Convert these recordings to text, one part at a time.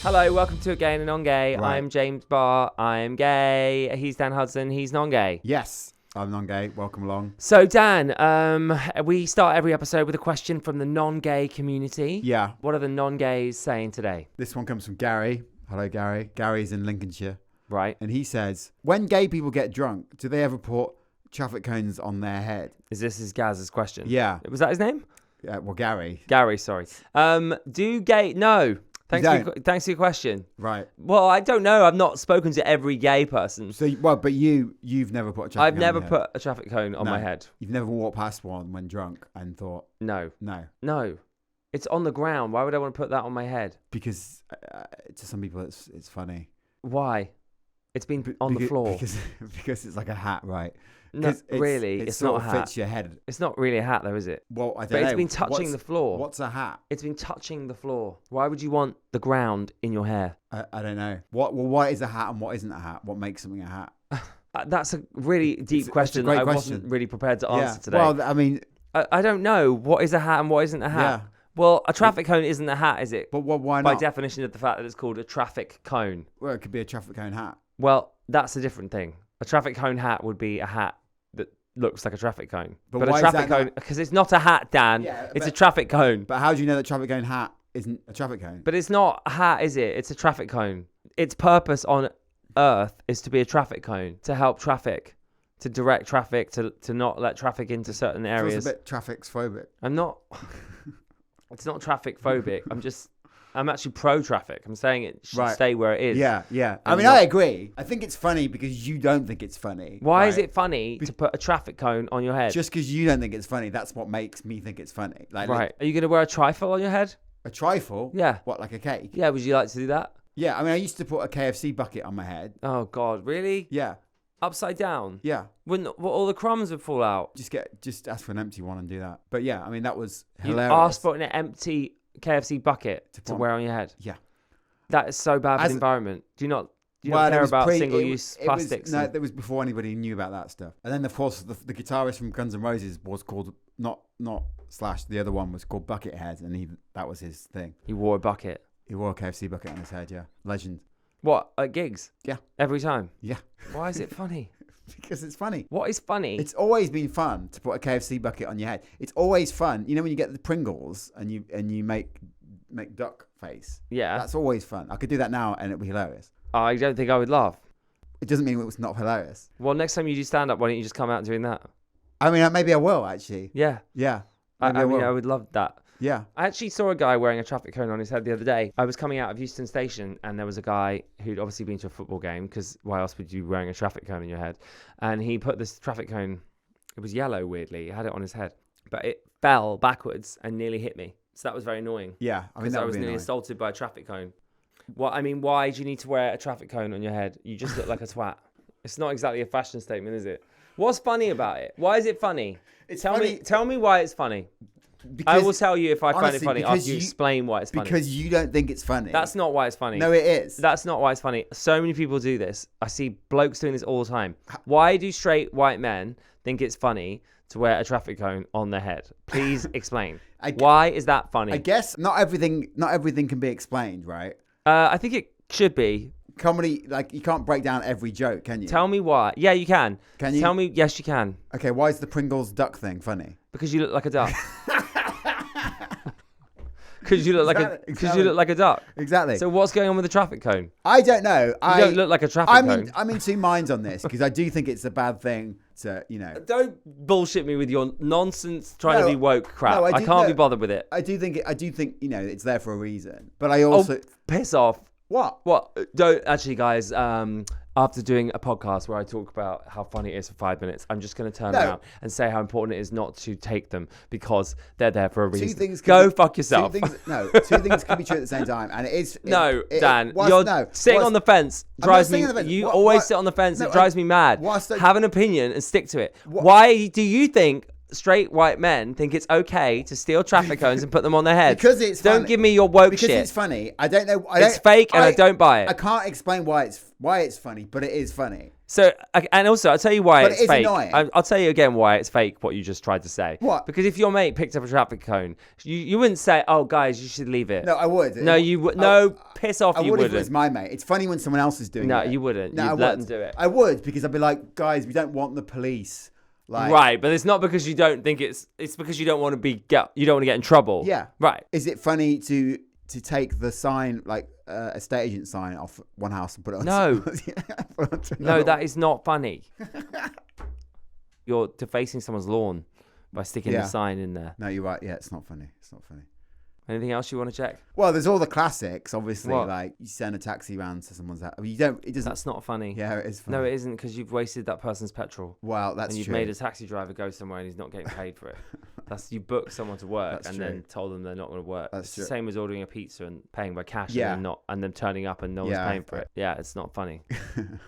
Hello, welcome to A Gay A NonGay. Right. I'm James Barr. I'm gay. He's Dan Hudson. He's non-gay. Yes, I'm non-gay. Welcome along. So, Dan, we start every episode with a question from the non-gay community. Yeah. What are the non-gays saying today? This one comes from Gary. Hello, Gary. Gary's in Lincolnshire. Right. And he says, when gay people get drunk, do they ever put traffic cones on their head? Is this Gaz's question? Yeah. Was that his name? Yeah. Well, Gary. Gary, sorry. No. Thanks for your question. Right. Well, I don't know. I've not spoken to every gay person. So, but you've never put a traffic I've cone never on your put a traffic cone on my head. You've never walked past one when drunk and thought, No. no. It's on the ground. Why would I want to put that on my head? Because to some people it's funny. Why? It's been on the floor. Because it's like a hat, right? No, really, it's not a hat. It fits your head. It's not really a hat, though, is it? Well, I don't But know. it's been touching the floor. What's a hat? It's been touching the floor. Why would you want the ground in your hair? I don't know. What is a hat and what isn't a hat? What makes something a hat? That's a really deep question great that I question. wasn't really prepared to answer today. Well, I mean, I don't know what is a hat and what isn't a hat. Yeah. Well, a traffic cone isn't a hat, is it? but why By not? definition of the fact that it's called a traffic cone. Well, it could be a traffic cone hat. Well, that's a different thing. A traffic cone hat would be a hat that looks like a traffic cone. But a why is traffic that cone, because it's not a hat, Dan. Yeah, it's a but- traffic cone. But how do you know that traffic cone hat isn't a traffic cone? But it's not a hat, is it? It's a traffic cone. Its purpose on Earth is to be a traffic cone, to help traffic, to direct traffic, to not let traffic into certain areas. It's a bit traffic-phobic. I'm not. It's not traffic phobic. I'm actually pro-traffic. I'm saying it should stay where it is. Yeah. I mean, I agree. I think it's funny because you don't think it's funny. Why is it funny to put a traffic cone on your head? Just because you don't think it's funny, that's what makes me think it's funny. Like, Are you going to wear a trifle on your head? a trifle? Yeah. What, like a cake? Yeah, would you like to do that? Yeah, I mean, I used to put a KFC bucket on my head. Oh, God, really? Yeah. Upside down? Yeah. All the crumbs would fall out. Just ask for an empty one and do that. But yeah, I mean, that was You hilarious. asked for an empty KFC bucket to put- wear on your head. Yeah. That is so bad for the environment. Do you not care about single-use plastics? No, that was before anybody knew about that stuff. And then, of course, the guitarist from Guns N' Roses was called, not Slash, the other one was called Buckethead, and that was his thing. He wore a bucket. He wore a KFC bucket on his head, yeah. Legend. What, at gigs? Yeah. Every time? Yeah. Why is it funny? Because it's funny. What is funny? It's always been fun to put a KFC bucket on your head. It's always fun. You know when you get the Pringles and you make duck face? Yeah. That's always fun. I could do that now and it'd be hilarious. I don't think I would laugh. It doesn't mean it was not hilarious. Well, next time you do stand-up, why don't you just come out doing that? I mean, maybe I will, actually. Yeah. Yeah. I mean, I would love that. Yeah. I actually saw a guy wearing a traffic cone on his head the other day. I was coming out of Euston Station and there was a guy who'd obviously been to a football game, because why else would you be wearing a traffic cone on your head? And he put this traffic cone, it was yellow weirdly, he had it on his head, but it fell backwards and nearly hit me. So that was very annoying. Yeah. I mean, because I was nearly assaulted by a traffic cone. Why do you need to wear a traffic cone on your head? You just look like a twat. It's not exactly a fashion statement, is it? What's funny about it? Why is it funny? Tell me why it's funny. I will tell you if I find it funny after you explain why it's funny. Because you don't think it's funny. That's not why it's funny. No, it is. That's not why it's funny. So many people do this. I see blokes doing this all the time. Why do straight white men think it's funny to wear a traffic cone on their head? Please explain. Why is that funny? I guess not everything can be explained, right? I think it should be. Comedy, like, you can't break down every joke, can you? Tell me why. Yeah, you can. Can you? Tell me. Yes, you can. Okay, why is the Pringles duck thing funny? Because you look like a duck. Because you look like a duck. Exactly. So what's going on with the traffic cone? I don't know. You don't look like a traffic cone. I'm in two minds on this, because I do think it's a bad thing to, Don't bullshit me with your nonsense trying to be woke crap. No, I can't be bothered with it. I do think it's there for a reason. But I also piss off. What? Don't actually, guys. After doing a podcast where I talk about how funny it is for 5 minutes, I'm just going to turn around and say how important it is not to take them, because they're there for a reason. Go fuck yourself. Two things can be true at the same time, and it is. Dan, you're sitting on the fence. Drives me. You always sit on the fence. It drives me mad. Have an opinion and stick to it. Why do you think straight white men think it's okay to steal traffic cones and put them on their heads? Because it's funny. Don't give me your woke shit. Because it's funny. I don't know. It's fake and I don't buy it. I can't explain why it's funny, but it is funny. So, and also, I'll tell you why But it's it is fake. annoying. I'll tell you again why it's fake, what you just tried to say. What? Because if your mate picked up a traffic cone, you wouldn't say, oh, guys, you should leave it. No, I would. No, you would. No, piss off, I you would if wouldn't. it was my mate. It's funny when someone else is doing it. No, you wouldn't. No, You'd let them do it. I would, because I'd be like, guys, we don't want the police. Like, Right, but it's not because you don't think it's because you don't want to you don't want to get in trouble. Yeah. Right. Is it funny to take the sign, like estate agent sign, off one house and put it on? No. Put it onto No, another? that is not funny. You're defacing someone's lawn by sticking the sign in there. No, you're right. Yeah, it's not funny. It's not funny. Anything else you want to check? Well, there's all the classics, obviously. What? Like you send a taxi round to someone's house. I mean, you don't. It doesn't. That's not funny. Yeah, it is funny. No, it isn't, because you've wasted that person's petrol. Well, that's and you've true. made a taxi driver go somewhere and he's not getting paid for it. You booked someone to work That's and true. then told them they're not going to work. That's It's true. the same as ordering a pizza and paying by cash Yeah. and them turning up and no one's Yeah, paying for it. Yeah, it's not funny.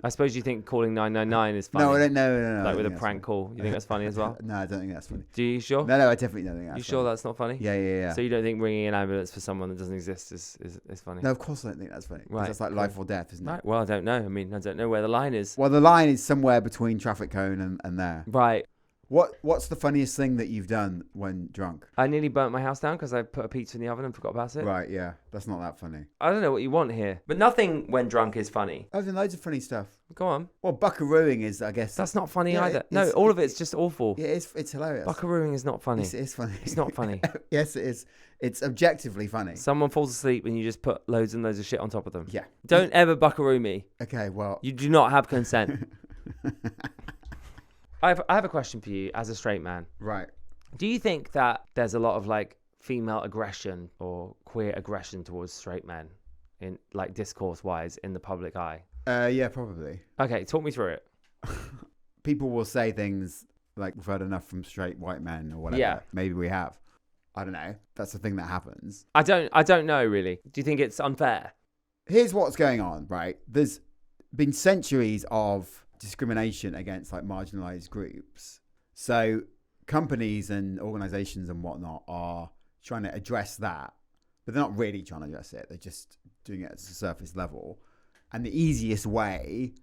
I suppose you think calling 999 is funny. No, I don't know. No, Like I with a don't think prank call. You think that's funny as well? No, I don't think that's funny. Do you sure? No, I definitely don't think that's You sure funny. that's not funny? Yeah. So you don't think ringing an ambulance for someone that doesn't exist is funny? No, of course I don't think that's funny. 'Cause Right, that's like cool. life or death, isn't it? Right. Well, I don't know. I mean, I don't know where the line is. Well, the line is somewhere between traffic cone and there. Right. What's the funniest thing that you've done when drunk? I nearly burnt my house down because I put a pizza in the oven and forgot about it. Right, yeah. That's not that funny. I don't know what you want here. But nothing when drunk is funny. I've done loads of funny stuff. Go on. Well, buckarooing is, I guess. That's not funny Yeah, either. No, all of it's just awful. Yeah, it's hilarious. Buckarooing is not funny. It is funny. It's not funny. Yes, it is. It's objectively funny. Someone falls asleep and you just put loads and loads of shit on top of them. Yeah. Don't ever buckaroo me. Okay, well. You do not have consent. I have a question for you as a straight man. Right. Do you think that there's a lot of like female aggression or queer aggression towards straight men in like discourse wise in the public eye? Yeah, probably. Okay, talk me through it. People will say things like, we've heard enough from straight white men or whatever. Yeah. Maybe we have. I don't know. That's the thing that happens. I don't know really. Do you think it's unfair? Here's what's going on, right? There's been centuries of discrimination against like marginalized groups. So companies and organizations and whatnot are trying to address that, but they're not really trying to address it. They're just doing it at a surface level. And the easiest way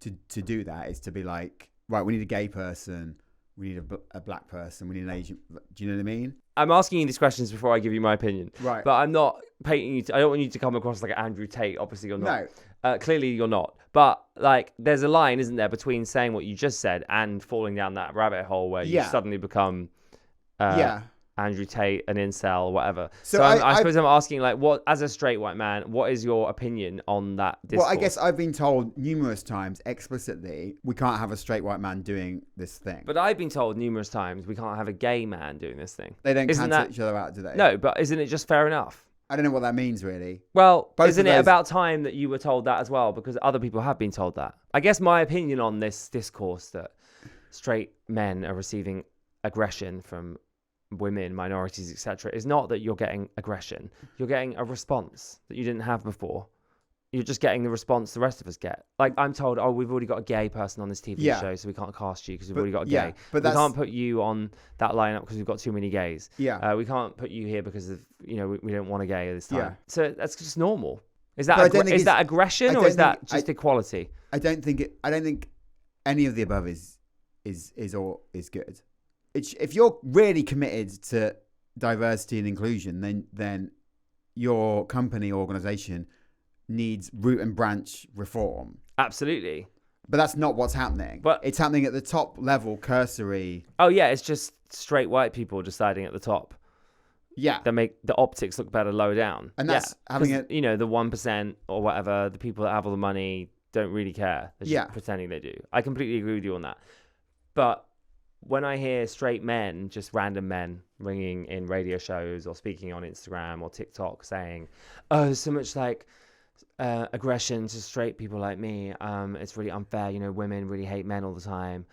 to do that is to be like, right, we need a gay person, we need a black person, we need an Asian. Do you know what I mean? I'm asking you these questions before I give you my opinion. Right. But I'm not painting you. I don't want you to come across like an Andrew Tate. Obviously, you're not. No. Clearly, you're not. But like, there's a line, isn't there, between saying what you just said and falling down that rabbit hole where you suddenly become Andrew Tate, an incel, whatever. So I suppose I'm asking, like, what, as a straight white man, what is your opinion on that discourse? Well, I guess I've been told numerous times explicitly we can't have a straight white man doing this thing. But I've been told numerous times we can't have a gay man doing this thing. They don't Isn't cancel that- each other out, do they? No, but isn't it just fair enough? I don't know what that means, really. Well, Both isn't of it those- about time that you were told that as well? Because other people have been told that. I guess my opinion on this discourse that straight men are receiving aggression from women, minorities, etc., is not that you're getting aggression. You're getting a response that you didn't have before. You're just getting the response the rest of us get. Like, I'm told, oh, we've already got a gay person on this TV show, so we can't cast you because we've already got a gay. But we can't put you on that lineup because we've got too many gays. Yeah. We can't put you here because of, we don't want a gay this time. Yeah. So that's just normal. Is But I that don't think is that it's- aggression I or don't is that think- just equality? I don't think any of the above is good. If you're really committed to diversity and inclusion, then your company or organization needs root and branch reform. Absolutely. But that's not what's happening. But it's happening at the top level, cursory. Oh yeah, it's just straight white people deciding at the top. Yeah. That make the optics look better lower down. And that's having the 1% or whatever, the people that have all the money don't really care. They're just pretending they do. I completely agree with you on that. But when I hear straight men, just random men ringing in radio shows or speaking on Instagram or TikTok saying, oh, there's so much like aggression to straight people like me. It's really unfair. Women really hate men all the time.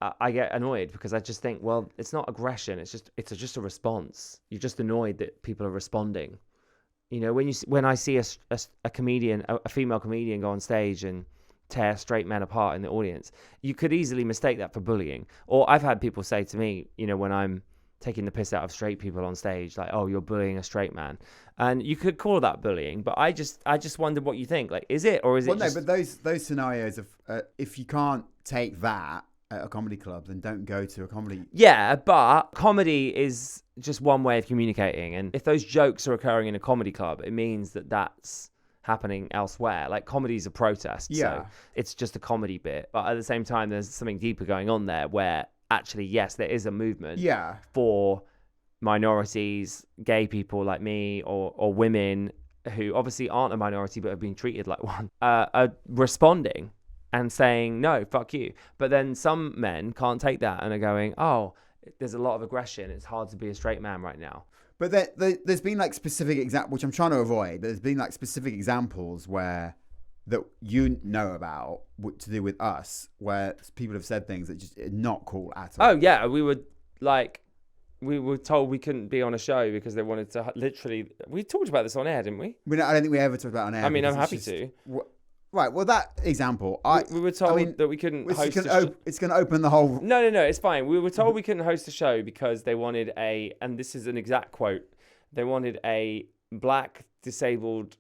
I get annoyed because I just think, well, it's not aggression. It's just a response. You're just annoyed that people are responding. When I see a comedian, a female comedian go on stage and tear straight men apart in the audience, you could easily mistake that for bullying. Or I've had people say to me, when I'm taking the piss out of straight people on stage, like, oh, you're bullying a straight man, and you could call that bullying. But I just wondered what you think. Like, is it, or is it? Well, no, but those scenarios of if you can't take that at a comedy club, then don't go to a comedy. Yeah, but comedy is just one way of communicating, and if those jokes are occurring in a comedy club, it means that that's happening elsewhere. Like, comedy is a protest, so it's just a comedy bit. But at the same time, there's something deeper going on there, where actually, yes, there is a movement for minorities, gay people like me, or women who obviously aren't a minority but have been treated like one, are responding and saying, no, fuck you. But then some men can't take that and are going, oh, there's a lot of aggression. It's hard to be a straight man right now. But there's been like specific examples, which I'm trying to avoid, but there's been like specific examples where that you know about to do with us, where people have said things that just are not cool at all. Oh, yeah. We were told we couldn't be on a show because they wanted to literally... We talked about this on air, didn't we? I don't think we ever talked about it on air. I mean, I'm happy to. Right, well, that example... we were told that we couldn't host it's going to open the whole... No, it's fine. We were told we couldn't host a show because they wanted and this is an exact quote, they wanted a black, disabled,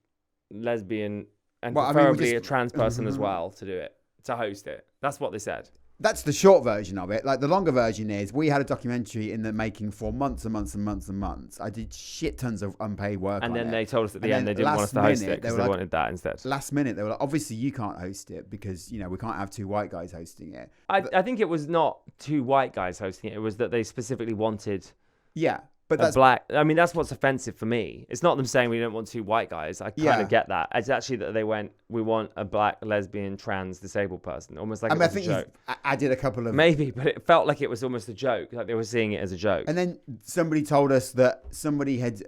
lesbian, and preferably a trans person as well to do it, to host it. That's what they said. That's the short version of it. Like, the longer version is, we had a documentary in the making for months and months and months and months. I did shit tons of unpaid work and on it. And then they told us at the end they didn't want us to host it because they wanted that instead. Last minute, they were like, obviously you can't host it because, we can't have two white guys hosting it. I think it was not two white guys hosting it. It was that they specifically wanted... Yeah. But that's black. I mean, that's what's offensive for me. It's not them saying we don't want two white guys. I kind of get that. It's actually that they went, we want a black, lesbian, trans, disabled person. Almost like it was a joke. I did a couple of... Maybe, but it felt like it was almost a joke. Like they were seeing it as a joke. And then somebody told us that somebody had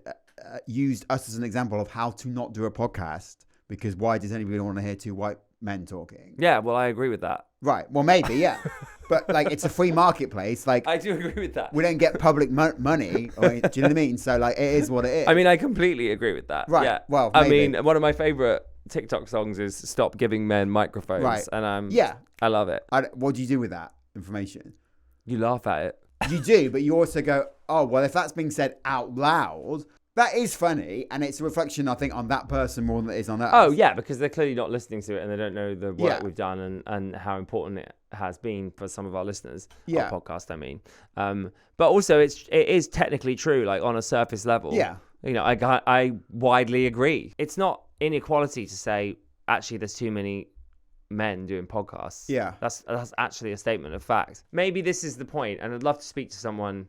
used us as an example of how to not do a podcast, because why does anybody want to hear two white men talking? Yeah, well, I agree with that. Right. Well, maybe, yeah. But like, it's a free marketplace. Like, I do agree with that. We don't get public money. Do you know what I mean? So like, it is what it is. I mean, I completely agree with that. Right. Yeah. Well, maybe. I mean, one of my favorite TikTok songs is "Stop Giving Men Microphones," right. And I love it. What do you do with that information? You laugh at it. You do, but you also go, oh well, if that's being said out loud. That is funny, and it's a reflection, I think, on that person more than it is on us. Oh, yeah, because they're clearly not listening to it, and they don't know the work we've done and how important it has been for some of our listeners. Our podcast, I mean. But also, it is technically true, like on a surface level. Yeah. I widely agree. It's not inequality to say, actually, there's too many men doing podcasts. Yeah. That's actually a statement of fact. Maybe this is the point, and I'd love to speak to someone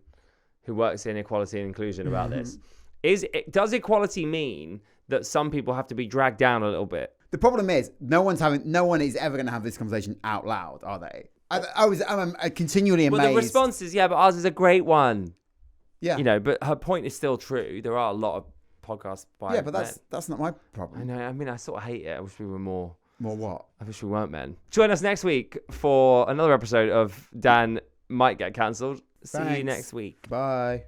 who works in equality and inclusion about this. Does equality mean that some people have to be dragged down a little bit? The problem is no one is ever going to have this conversation out loud, are they? I'm continually amazed. Well, the response is, but ours is a great one. Yeah. But her point is still true. There are a lot of podcasts by but that's not my problem. I know. I mean, I sort of hate it. I wish we were more. More what? I wish we weren't men. Join us next week for another episode of Dan Might Get Cancelled. See you next week. Bye.